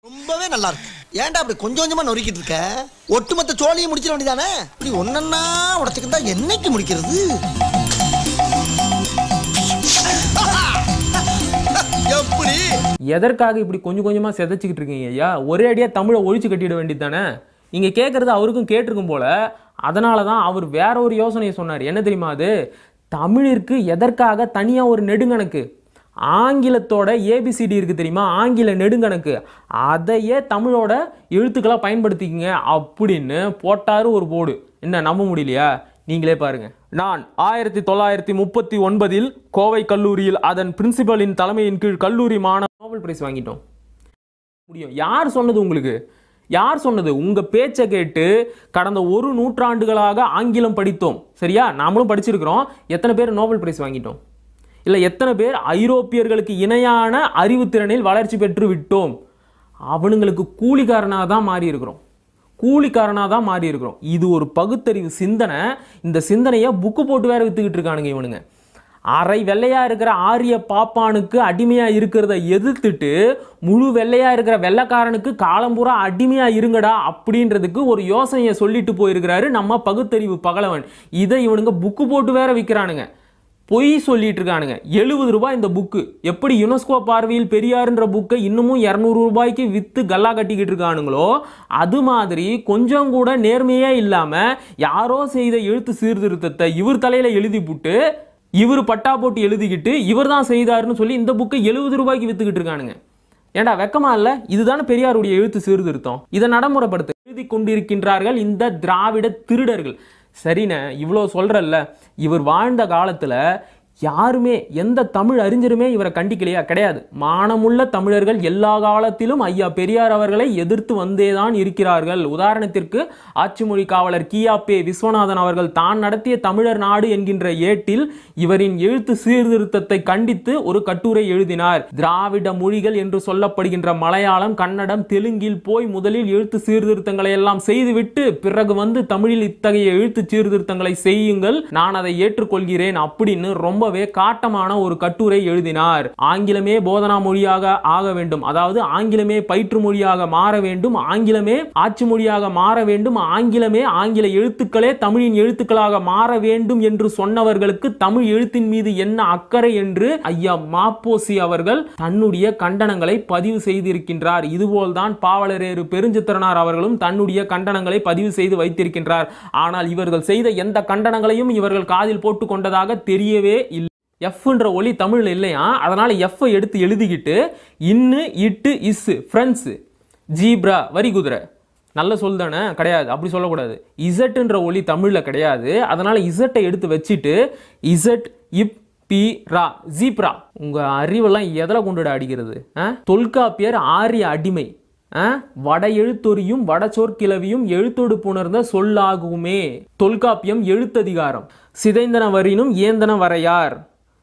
ரொம்பவே நல்லா இருக்கு. ஏன்டா அப்படி கொஞ்சம் கொஞ்சமா நொறுக்கிட்டு இருக்க? ஒட்டுமொத்த சோழியை முடிச்சிட வேண்டியதானே? இப்படி ஒன்னொன்னா உடச்சுக்கிட்டா என்னைக்கு முடிக்கிறது? எப்படி எதற்காக இப்படி கொஞ்சம் கொஞ்சமா செதைச்சிக்கிட்டு இருக்கீங்க ஐயா? ஒரே அடியா தமிழை ஒழிச்சு கட்டிட வேண்டியது தானே? நீங்க கேட்கறது அவருக்கும் கேட்டிருக்கும் போல. அதனாலதான் அவர் வேற ஒரு யோசனையை சொன்னார். என்ன தெரியுமா? அது தமிழிற்கு எதற்காக தனியா ஒரு நெடுங்கணக்கு, ஆங்கிலத்தோட ஏபிசிடி இருக்கு தெரியுமா, ஆங்கில நெடுங்கணக்கு, அதையே தமிழோட எழுத்துக்களா பயன்படுத்திக்கங்க அப்படின்னு போட்டாரு ஒரு போர்டு. என்ன நம்ப முடியலையா? நீங்களே பாருங்க. நான் 1939 கோவை கல்லூரியில் அதன் பிரின்சிபலின் தலைமையின் கீழ் கல்லூரி மாணவ நோபல் பிரைஸ் வாங்கிட்டோம். முடியும். யார் சொன்னது உங்களுக்கு? யார் சொன்னது? உங்க பேச்சை கேட்டு கடந்த ஒரு நூற்றாண்டுகளாக ஆங்கிலம் படித்தோம். சரியா? நாமளும் படிச்சிருக்கிறோம். எத்தனை பேர் நோபல் பிரைஸ் வாங்கிட்டோம்? இல்லை எத்தனை பேர் ஐரோப்பியர்களுக்கு இணையான அறிவுத்திறனில் வளர்ச்சி பெற்று விட்டோம்? அவனுங்களுக்கு கூலிக்காரனாக தான் மாறி இருக்கிறோம். கூலிக்காரனாக தான் மாறி இருக்கிறோம். இது ஒரு பகுத்தறிவு சிந்தனை. இந்த சிந்தனையை புக்கு போட்டு வேற வித்துக்கிட்டு இருக்கானுங்க இவனுங்க. அரை வெள்ளையா இருக்கிற ஆரிய பாப்பானுக்கு அடிமையா இருக்கிறத எதிர்த்துட்டு முழு வெள்ளையா இருக்கிற வெள்ளைக்காரனுக்கு காலம்பூரா அடிமையா இருங்கடா அப்படின்றதுக்கு ஒரு யோசனையை சொல்லிட்டு போயிருக்கிறாரு நம்ம பகுத்தறிவு பகலவன். இதை இவனுங்க புக்கு போட்டு வேற விற்கிறானுங்க. பொய் சொல்லிட்டு இருக்கானுங்க. 70 ரூபாய் இந்த புக்கு. எப்படி யுனெஸ்கோ பார்வையில் பெரியார்ன்ற புக்கை இன்னமும் 200 ரூபாய்க்கு வித்து கல்லா கட்டிக்கிட்டு இருக்கானுங்களோ, அது மாதிரி கொஞ்சம் கூட நேர்மையே இல்லாம யாரோ செய்த எழுத்து சீர்திருத்தத்தை இவர் தலையில எழுதி போட்டு இவர் பட்டா போட்டு எழுதிக்கிட்டு இவர் தான் செய்தாருன்னு சொல்லி இந்த புக்கை 70 ரூபாய்க்கு வித்துக்கிட்டு இருக்கானுங்க. ஏண்டா வெக்கமா இல்ல? இதுதானே பெரியாருடைய எழுத்து சீர்திருத்தம். இதை நடைமுறைப்படுத்த எழுதி கொண்டிருக்கின்றார்கள் இந்த திராவிட திருடர்கள். சரிண்ணே, இவ்வளோ சொல்றல்ல, இவர் வாழ்ந்த காலத்துல யாருமே எந்த தமிழ் அறிஞருமே இவரை கண்டிக்கலையா? கிடையாது. மானமுள்ள தமிழர்கள் எல்லா காலத்திலும் ஐயா பெரியார் அவர்களை எதிர்த்து வந்தேதான் இருக்கிறார்கள். உதாரணத்திற்கு ஆட்சிமொழி காவலர் கியாப்பே விஸ்வநாதன் அவர்கள் தான் நடத்திய தமிழர் நாடு என்கின்ற ஏட்டில் இவரின் எழுத்து சீர்திருத்தத்தை கண்டித்து ஒரு கட்டுரை எழுதினார். திராவிட மொழிகள் என்று சொல்லப்படுகின்ற மலையாளம், கன்னடம், தெலுங்கில் போய் முதலில் எழுத்து சீர்திருத்தங்களை எல்லாம் செய்துவிட்டு பிறகு வந்து தமிழில் இத்தகைய எழுத்து சீர்திருத்தங்களை செய்யுங்கள், நான் அதை ஏற்றுக்கொள்கிறேன் அப்படின்னு ரொம்பவே காட்டமான ஒரு கட்டுரை எழுதினார். ஆங்கிலமே போதனா மொழியாக ஆக வேண்டும், அதாவது ஆங்கிலமே பயிற்று மொழியாக மாற வேண்டும், ஆங்கிலமே ஆட்சி மொழியாக மாற வேண்டும், ஆங்கிலமே ஆங்கில எழுத்துக்களே தமிழின் எழுத்துக்களாக மாற வேண்டும் என்று சொன்னவர்களுக்கு தமிழ் எழுத்தின் மீது என்ன அக்கறை என்று ஐயா மாப்போசி அவர்கள் தன்னுடைய கண்டனங்களை பதிவு செய்திருக்கின்றார். இதுபோல்தான் பாவலரேறு பெருஞ்சித்திரனார் அவர்களும் தன்னுடைய கண்டனங்களை பதிவு செய்து வைத்திருக்கின்றார். ஆனால் இவர்கள் செய்த எந்த கண்டனங்களையும் இவர்கள் காதில் போட்டு கொண்டதாக தெரியவே இல்லை. எஃப்ன்ற ஒலி தமிழ்ல இல்லையா, அதனால எஃப் எடுத்து எழுதிக்கிட்டு இன்னு இட்டு இஸ் ஃப்ரெண்ட்ஸ் ஜீப்ரா வரி குதிரை நல்ல சொல் தானே? கிடையாது, அப்படி சொல்லக்கூடாது. இசட்ன்ற ஒலி தமிழ்ல கிடையாது, அதனால இசட்டை எடுத்து வச்சுட்டு இசட் இப் பி ரா ஜீப்ரா. உங்க அறிவெல்லாம் எதில கொண்டுட அடிக்கிறது? தொல்காப்பியர் ஆரிய அடிமை, வட எழுத்தொரியும் வட சொற்கிளவியும் எழுத்தோடு புணர்ந்த சொல்லாகுமே. தொல்காப்பியம் எழுத்ததிகாரம். சிதைந்தன வரினும் ஏந்தன வரையார்.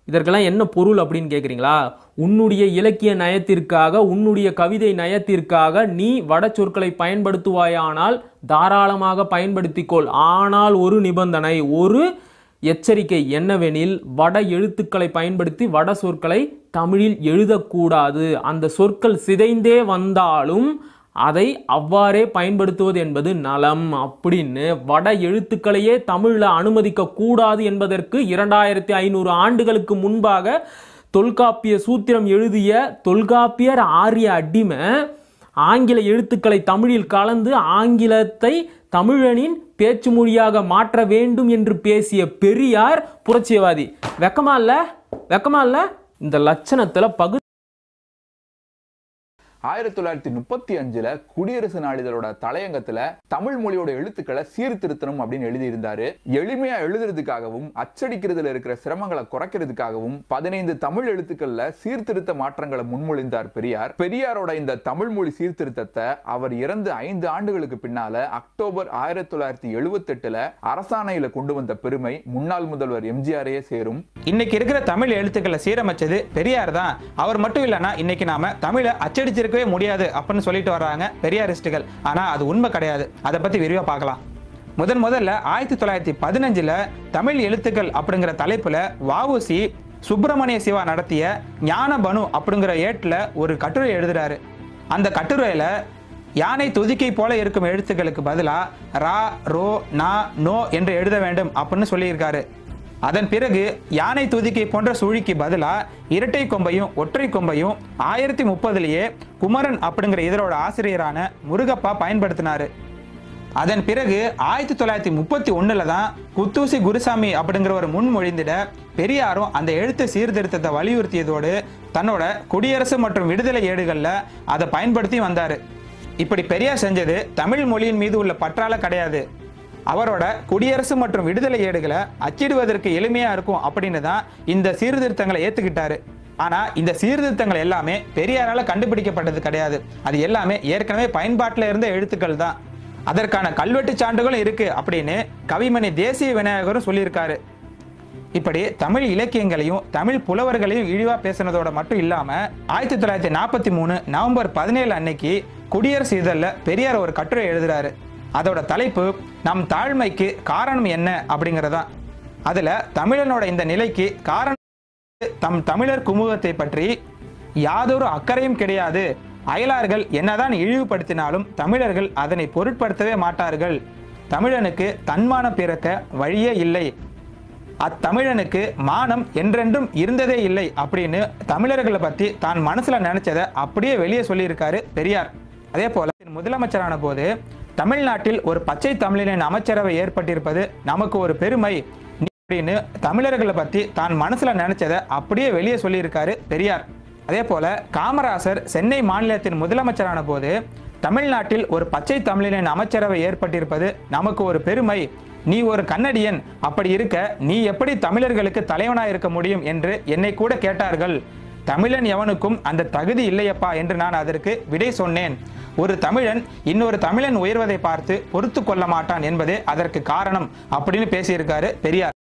இதற்கெல்லாம் என்ன பொருள் அப்படின்னு கேட்குறீங்களா? உன்னுடைய இலக்கிய நயத்திற்காக, உன்னுடைய கவிதை நயத்திற்காக நீ வட சொற்களை பயன்படுத்துவாயானால் தாராளமாக பயன்படுத்திக்கொள். ஆனால் ஒரு நிபந்தனை, ஒரு எச்சரிக்கை என்னவெனில், வட எழுத்துக்களை பயன்படுத்தி வட சொற்களை தமிழில் எழுதக்கூடாது. அந்த சொற்கள் சிதைந்தே வந்தாலும் அதை அவ்வாறே பயன்படுத்துவது என்பது நலம் அப்படின்னு வட எழுத்துக்களையே தமிழில் அனுமதிக்க கூடாது என்பதற்கு 2500 ஆண்டுகளுக்கு முன்பாக தொல்காப்பிய சூத்திரம் எழுதிய தொல்காப்பியர் ஆரிய அடிமை ஆங்கில எழுத்துக்களை தமிழில் கலந்து ஆங்கிலத்தை தமிழனின் பேச்சு மொழியாக மாற்ற வேண்டும் என்று பேசிய பெரியார் புரட்சியவாதி. வெக்கமா இல்ல? வெக்கமா இல்ல? இந்த லட்சணத்துல 1935 குடியரசு நாளிதழோட தலையங்கத்துல தமிழ் மொழியோட எழுத்துக்களை சீர்திருத்தணும் அப்படின்னு எழுதியிருந்தாரு. எளிமையா எழுதுறதுக்காகவும் அச்சடிக்கிறதுல இருக்கிற சிரமங்களை குறைக்கிறதுக்காகவும் 15 தமிழ் எழுத்துக்கள்ல சீர்திருத்த மாற்றங்களை முன்மொழிந்தார் பெரியார். பெரியாரோட இந்த தமிழ் மொழி சீர்திருத்தத்தை அவர் இறந்து 5 ஆண்டுகளுக்கு பின்னால அக்டோபர் 1978 அரசாணையில கொண்டு வந்த பெருமை முன்னாள் முதல்வர் எம்ஜிஆரையே சேரும். இன்னைக்கு இருக்கிற தமிழ் எழுத்துக்களை சீரமைச்சது பெரியார் தான். அவர் மட்டும் இல்லைன்னா இன்னைக்கு நாம தமிழை அச்சடிச்சிருக்க முடியாது அப்படின்னு சொல்லிட்டு வர்றாங்க பெரியாரிஸ்டுகள். ஆனா அது உண்மை கிடையாது. அதை பத்தி விரிவா பார்க்கலாம். முதல்ல 1915 தமிழ் எழுத்துக்கள் அப்படிங்கிற தலைப்புல வஉசி சுப்பிரமணிய சிவா நடத்திய ஞான பனு அப்படிங்கிற ஏட்டில் ஒரு கட்டுரை எழுதுறாரு. அந்த கட்டுரையில யானை துதிக்கை போல இருக்கும் எழுத்துக்களுக்கு பதிலா ரா, ரோ, நா, நோ என்று எழுத வேண்டும் அப்படின்னு சொல்லியிருக்காரு. அதன் பிறகு யானை துதிக்கை போன்ற சுழிக்கு பதிலா இரட்டை கொம்பையும் ஒற்றை கொம்பையும் 1030 குமரன் அப்படிங்கிற இதழோட ஆசிரியரான முருகப்பா பயன்படுத்தினாரு. அதன் பிறகு 1931 தான் குத்தூசி குருசாமி அப்படிங்கிற ஒரு முன்மொழிந்திட பெரியாரும் அந்த எழுத்து சீர்திருத்தத்தை வலியுறுத்தியதோடு தன்னோட குடியரசு மற்றும் விடுதலை ஏடுகள்ல அதை பயன்படுத்தி வந்தாரு. இப்படி பெரியார் செஞ்சது தமிழ் மொழியின் மீது உள்ள பற்றால கிடையாது. அவரோட குடியரசு மற்றும் விடுதலை ஏடுகளை அச்சிடுவதற்கு எளிமையா இருக்கும் அப்படின்னு தான் இந்த சீர்திருத்தங்களை ஏத்துக்கிட்டாரு. ஆனா இந்த சீர்திருத்தங்கள் எல்லாமே பெரியாரால கண்டுபிடிக்கப்பட்டது கிடையாது. அது எல்லாமே ஏற்கனவே பயன்பாட்டில் இருந்த எழுத்துக்கள் தான். அதற்கான கல்வெட்டு சான்றுகளும் இருக்கு அப்படின்னு கவிமணி தேசிய விநாயகரும் சொல்லியிருக்காரு. இப்படி தமிழ் இலக்கியங்களையும் தமிழ் புலவர்களையும் இழிவா பேசினதோட மட்டும் இல்லாம 1943 நவம்பர் 17 அன்னைக்கு குடியரசு இதழில் பெரியார் ஒரு கட்டுரை எழுதுறாரு. அதோட தலைப்பு நம் தாழ்மைக்கு காரணம் என்ன அப்படிங்கிறதா. அதுல தமிழனோட இந்த நிலைக்கு காரணம் தம் தமிழர் குமுகத்தை பற்றி யாதொரு அக்கறையும் கிடையாது. அயலார்கள் என்னதான் இழிவுபடுத்தினாலும் தமிழர்கள் அதனை பொருட்படுத்தவே மாட்டார்கள். தமிழனுக்கு தன்மானம் பிறக்க வழியே இல்லை. அத்தமிழனுக்கு மானம் என்றென்றும் இருந்ததே இல்லை அப்படின்னு தமிழர்களை பத்தி தான் மனசுல நினைச்சதை அப்படியே வெளியே சொல்லியிருக்காரு பெரியார். அதே போல முதலமைச்சரான போது தமிழ்நாட்டில் ஒரு பச்சை தமிழின் அமைச்சரவை ஏற்பட்டிருப்பது நமக்கு ஒரு பெருமை அப்படின்னு தமிழர்களை பத்தி தான் மனசுல நினைச்சதை அப்படியே வெளியே சொல்லியிருக்காரு பெரியார். அதே போல காமராசர் சென்னை மாநிலத்தின் முதலமைச்சரான போது தமிழ்நாட்டில் ஒரு பச்சை தமிழின் அமைச்சரவை ஏற்பட்டிருப்பது நமக்கு ஒரு பெருமை, நீ ஒரு கன்னடியன், அப்படி இருக்க நீ எப்படி தமிழர்களுக்கு தலைவனா இருக்க முடியும் என்று என்னை கூட கேட்டார்கள். தமிழன் எவனுக்கும் அந்த தகுதி இல்லையப்பா என்று நான் அதற்கு விடை சொன்னேன். ஒரு தமிழன் இன்னொரு தமிழன் உயர்வதை பார்த்து பொறுத்து கொள்ள மாட்டான் என்பதே அதற்கு காரணம் அப்படின்னு பேசியிருக்காரு பெரியார்.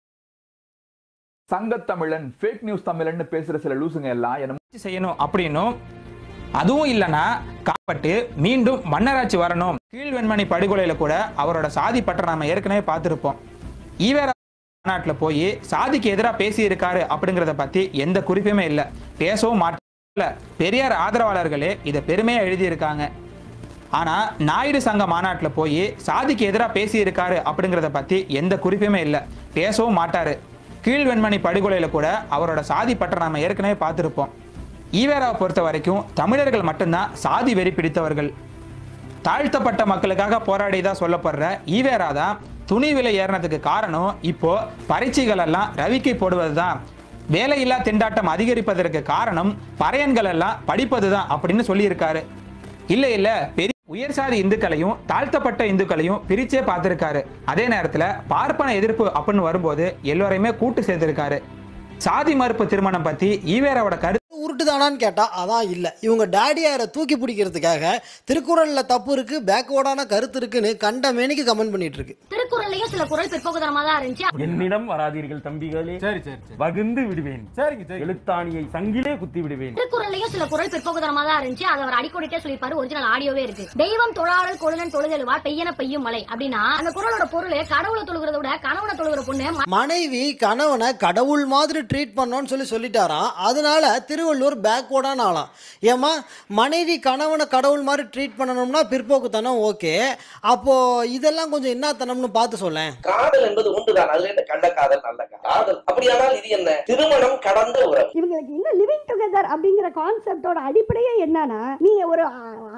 சங்கத்தமிழன், ஃபேக் நியூஸ் தமிழன் பேசுற சில லூசுங்க எல்லாம் என்ன செய்யணும் அப்படின்னும், அதுவும் இல்லைன்னா காப்பட்டு மீண்டும் மன்னராட்சி வரணும். கீழ்வெண்மணி படுகொலையில கூட அவரோட சாதி பற்ற நாம ஏற்கனவே பார்த்திருப்போம். ஈவேரா மாநாட்டில் போய் சாதிக்கு எதிராக பேசி இருக்காரு அப்படிங்கிறத பத்தி எந்த குறிப்புமே இல்லை, பேசவும் மாட்டல. பெரியார் ஆதரவாளர்களே இதை பெருமையா எழுதியிருக்காங்க. ஆனா நாயுடு சங்க மாநாட்டில் போய் சாதிக்கு எதிராக பேசி இருக்காரு அப்படிங்கிறத பத்தி எந்த குறிப்புமே இல்லை, பேசவும் மாட்டாரு. கீழ்வெண்மணி படுகொலையில கூட அவரோட சாதி பற்ற நாம ஏற்கனவே பார்த்திருப்போம். ஈவேராவை பொறுத்த வரைக்கும் தமிழர்கள் மட்டும்தான் சாதி வெறி பிடித்தவர்கள். தாழ்த்தப்பட்ட மக்களுக்காக போராடிதான் சொல்லப்படுற ஈவேரா தான் துணி விலை ஏறினதுக்கு காரணம் இப்போ பரீட்சைகள் எல்லாம் ரவிக்கை போடுவதுதான், வேலையில்லா திண்டாட்டம் அதிகரிப்பதற்கு காரணம் பறையன்கள் எல்லாம் படிப்பதுதான் அப்படின்னு சொல்லியிருக்காரு. இல்ல பெரிய உயர் சாதி இந்துக்களையும் தாழ்த்தப்பட்ட இந்துக்களையும் பிரிச்சே பார்த்திருக்காரு. அதே நேரத்துல பார்ப்பன எதிர்ப்பு அப்படின்னு வரும்போது எல்லோரையுமே கூட்டு சேர்த்திருக்காரு. சாதி மறுப்பு திருமணம் பத்தி ஈவேராவோட கருத்து உருட்டுதானான்னு கேட்டா அதான் இல்லை. இவங்க டேடியாரை தூக்கி பிடிக்கிறதுக்காக திருக்குறள்ல தப்பு இருக்கு, பேக்வேர்டான கருத்து இருக்குன்னு கண்ட மேனிக்கு கமெண்ட் பண்ணிட்டு இருக்கு. திருக்குறள்லயும் சில குறள் பிற்போக்குதனமா தான் இருந்துச்சு. என்னிடம் வராதீர்கள் தம்பிகளே, சரி வகுந்து விடுவேன், எழுத்தாணியை சங்கிலே குத்தி விடுவேன். திருக்குறள்லயும் சில குறள் பிற்போக்குதனமா தான் இருந்துச்சு. அதை அவர் அடிக்கோடிட்டே சொல்லியிருப்பாரு. ஒரிஜினல் ஆடியோவே இருக்கு. தெய்வம் தொழாடல் கொழுநன் தொழுதெழுவா பெய்யன பெய்யும் மலை அப்படின்னா அந்த குறளோட பொருள் கடவுளை தொழுகிறத விட கணவனை தொழுகிற பொண்ணு மனைவி கணவனை கடவுள் மாதிரி ட்ரீட் பண்ணோன்னு சொல்லிட்டாராம். அதனால திருவள்ளுவர் பேக்வேர்டான ஆளாம். ஏமா மனைவி கணவனை கடவுள் மாதிரி ட்ரீட் பண்ணணும்னா பிற்போக்குத்தனம் ஓகே, அப்போ இதெல்லாம் கொஞ்சம் என்னத்தனம்னு பார்த்து சொல்லேன். காதல் என்பது உண்டுதான், அதுல இந்த கண்ட காதல் நல்ல காதல். அப்படியானால் இது என்ன? திருமணம் கடந்த உறவு. இவங்களுக்கு இன்னும் லிவிங் டுகெதர் அப்படிங்கிற கான்செப்டோட அடிப்படையே என்னன்னா, நீங்க ஒரு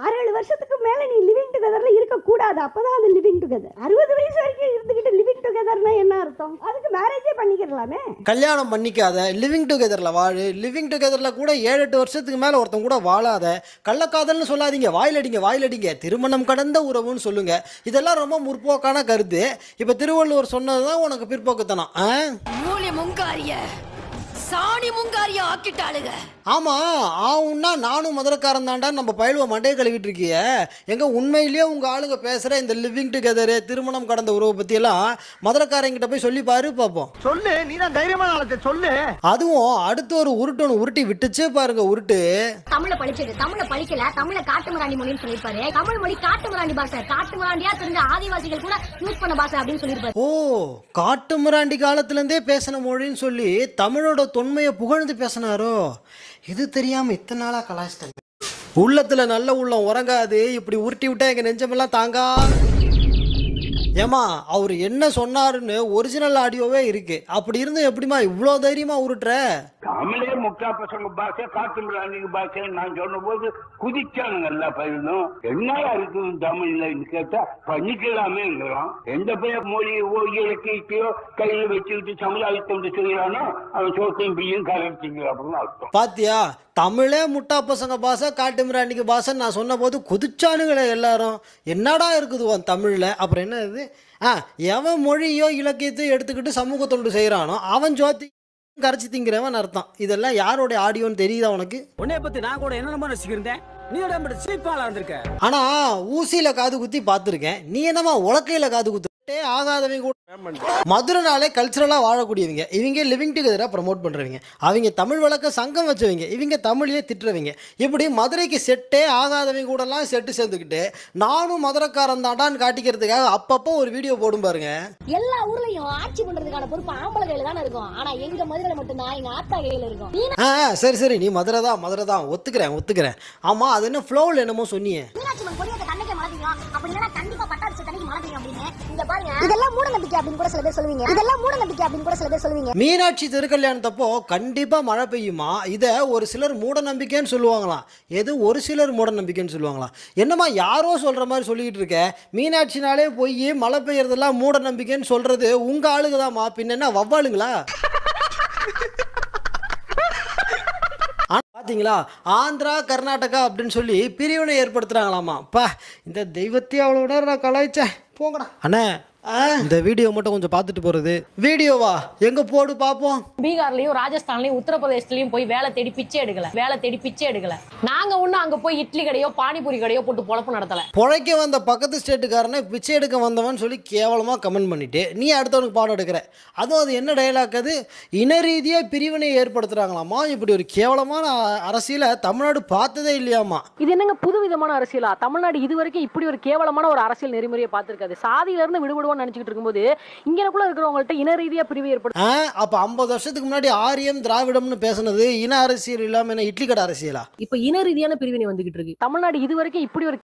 6-7 வருஷத்துக்கு மேல நீ லிவிங் டுகெதர்ல இருக்க கூடாது, அப்பதான் அது லிவிங் டுகெதர். 60 வயசு வரைக்கும் இருந்துகிட்டு லிவிங் டுகெதர்னா என்ன அர்த்தம்? அதுக்கு மேரேஜே பண்ணிக்கலாமே. கல்யாணம் பண்ணிக்காத, லிவிங் டுகெதர்ல வாழு. லிவிங் டுகெதர்ல கூட 7-8 வருஷத்துக்கு மேல ஒருத்தன் கூட வாழாத. கள்ளக்காதல்னு சொல்லாதீங்க, வாயிலடிங்க. திருமணம் கடந்த உறவுன்னு சொல்லுங்க. இதெல்லாம் ரொம்ப முற்போக்கான கருத்து. இப்ப திருவள்ளுவர் சொன்னதுதான் உனக்கு பிற்போக்குத்தனம். மூலி முங்காரிய சாணி முங்காரிய ஆக்கிட்டாளுங்க. ஆமா, ஆவுன்னா நானும் மதுரக்காரன் தாண்டா நம்ம பயிலுவ மண்டையை கழுவிட்டு இருக்கிய. எங்க உண்மையிலேயே உங்க ஆளுங்க பேசுற இந்த லிவிங் டுகெதர் திருமணம் கடந்த உறவை பத்தி எல்லாம் மதுரக்காரங்கிட்ட போய் சொல்லி பாரு பாப்போம். சொல்லு, நீ தான் தைரியமான ஆளத்தை சொல்லு. அதுவும் அடுத்து ஒரு உருட்டொன்னு உருட்டி விட்டுச்சே பாருங்க. உருட்டு தமிழ படிச்சது, தமிழ படிக்கல, தமிழ காட்டுமிராண்டி மொழின்னு சொல்லியிருப்பாரு. தமிழ் மொழி காட்டுமிராண்டி பாஷை, காட்டுமிராண்டியா தெரிஞ்ச ஆதிவாசிகள் கூட யூஸ் பண்ண பாஷை அப்படின்னு சொல்லியிருப்பாரு. ஓ, காட்டுமிராண்டி காலத்துல இருந்தே பேசின மொழின்னு சொல்லி தமிழோட தொன்மையை புகழ்ந்து பேசினாரோ? இது தெரியாம இத்தனை நாளா கலாச்சிட்டாங்க. உள்ளத்துல நல்ல உள்ளம் உறங்காது, இப்படி உருட்டி விட்டா எங்க நெஞ்சமெல்லாம் தாங்கா. ஏமா அவர் என்ன சொன்னாருன்னு ஒரிஜினல் ஆடியோவே இருக்கு. அப்படி இருந்தும் எப்படிமா இவ்வளோ தைரியமா உருட்டுற? தமிழே முக்கா பசங்க பாஷை காட்டு மிராண்டிங்க பாஷை நான் சொன்ன போது குதிச்சானுங்க எல்லா பயிலும். என்னையா இருக்குது தமிழ்ல கேட்டா பண்ணிக்கலாமேங்கிறான். எந்த பேர் மொழி இலக்கியத்தையோ கையில வச்சுக்கிட்டு சமுதாயத்தை வந்து செய்யறானோ அவன் சோத்தையும் பிள்ளையும் கலர்த்திங்க அப்படின்னு அர்த்தம். பாத்தியா, தமிழே முட்டா பசங்க பாஷை காட்டு மிராண்டிக்கு பாஷை நான் சொன்ன போது குதிச்சானுங்களே எல்லாரும். என்னடா இருக்குது உன் தமிழ்ல? அப்புறம் என்ன இது? எவன் மொழியோ இலக்கியத்தையோ எடுத்துக்கிட்டு சமூக தொண்டு செய்யறானோ அவன் ஜோதி கரைச்சி திங்கிறவன் அர்த்தம். இதெல்லாம் யாரோட ஆடியோன்னு தெரியுதா உனக்கு? உன்னைய பத்தி நான் கூட என்ன ரசிக்கிறேன். நீ சீப்பாளா இருந்திருக்க. ஆனா ஊசியில காது குத்தி பார்த்திருக்கேன். நீ என்னமா உலக்கையில காது குத்து ஆகாதவங்க கூட. மதுரைனாலே கல்ச்சரலா வாழக்கூடியவங்க இவங்க, லிவிங் டுகெதரா ப்ரமோட் பண்றவங்க அவங்க, தமிழ் வழக்க சங்கம் வச்சவங்க இவங்க, தமிழையே திட்டுறவங்க. இப்படி மதுரைக்கு செட்டே ஆகாதவங்க கூட எல்லாம் செட்டு சேர்ந்துக்கிட்டு நானும் மதுரைக்காரன் தாண்டான்னு காட்டிக்கிறதுக்காக அப்பப்போ ஒரு வீடியோ போடும் பாருங்க. எல்லா ஊர்லயும் ஆட்சி பண்றதுக்கான பொறுப்பு ஆம்பளை கையில தானே இருக்கும். ஆனா எங்க மதுரையில மட்டும்தான் எங்க ஆத்தா கையில இருக்கும். சரி சரி, நீ மதுரை தான் ஒத்துக்கிறேன். ஆமா, அது என்ன ஃப்ளோவில் என்னமோ சொன்னீங்க. மீனாட்சி திருக்கல்யாணத்தப்போ கண்டிப்பா மழை பெய்யுமா? இத ஒரு சிலர் மூட நம்பிக்கைன்னு சொல்லுவாங்களாம். எது ஒரு சிலர் மூட நம்பிக்கைன்னு சொல்லுவாங்களாம்? என்னமா யாரோ சொல்ற மாதிரி சொல்லிட்டு இருக்க? மீனாட்சினாலே போய் மழை பெய்யறதெல்லாம் மூட நம்பிக்கைன்னு சொல்றது உங்க ஆளுங்கதாமா, பின்ன என்ன வவ்வாளுங்களா? பாத்தீங்களா, ஆந்திரா கர்நாடகா அப்படின்னு சொல்லி பிரிவினை ஏற்படுத்துறாங்களாமா. இந்த தெய்வத்தையும் அவ்வளோ நான் கலாய்ச்சேன் போங்கடா. அண்ணே, இந்த வீடியோ மட்டும் கொஞ்சம் பார்த்துட்டு போறது. வீடியோவா எங்க போடு பாப்போம். பீகார்லயும் ராஜஸ்தான்லயும் உத்தரப்பிரதேசலயும் போய் வேலை தேடி பிச்சை எடுக்கல. நாங்க ஒண்ணு அங்க போய் இட்லி கடையோ பானிபூரி கடையோ போட்டு பொழப்பு நடத்தல. பொழைக்க வந்த பக்கத்து ஸ்டேட்டுக்காரனை பிச்சை எடுக்க வந்தவன் சொல்லி கேவலமா கமெண்ட் பண்ணிட்டு நீ அடுத்தவனுக்கு பாடம் எடுக்கிற. அதுவும் அது என்ன டயலாக்? அது இன ரீதியா பிரிவினை ஏற்படுத்துறாங்களாமா. இப்படி ஒரு கேவலமான அரசியலை தமிழ்நாடு பார்த்ததே இல்லையாமா. இது என்னங்க புதுவிதமான அரசியலா? தமிழ்நாடு இதுவரைக்கும் இப்படி ஒரு கேவலமான ஒரு அரசியல் நெறிமுறையை பார்த்திருக்காது. சாதியில இருந்து விடுபடுவோம் நினைச்சிட்டு இருக்கும்போது இங்கனக்குள்ள இருக்கிறவங்கள்ட்ட இன ரீதியா பிரிவு ஏற்படும். அப்ப 50 வருஷத்துக்கு முன்னாடி ஆரியம் திராவிடம்னு பேசுனது இன அரசியல் இல்லாம என்ன இட்லி கடை அரசியலா? இப்ப இன ரீதியான பிரிவினை வந்துகிட்டு இருக்கு. தமிழ்நாடு இதுவரைக்கும் இப்படி ஒரு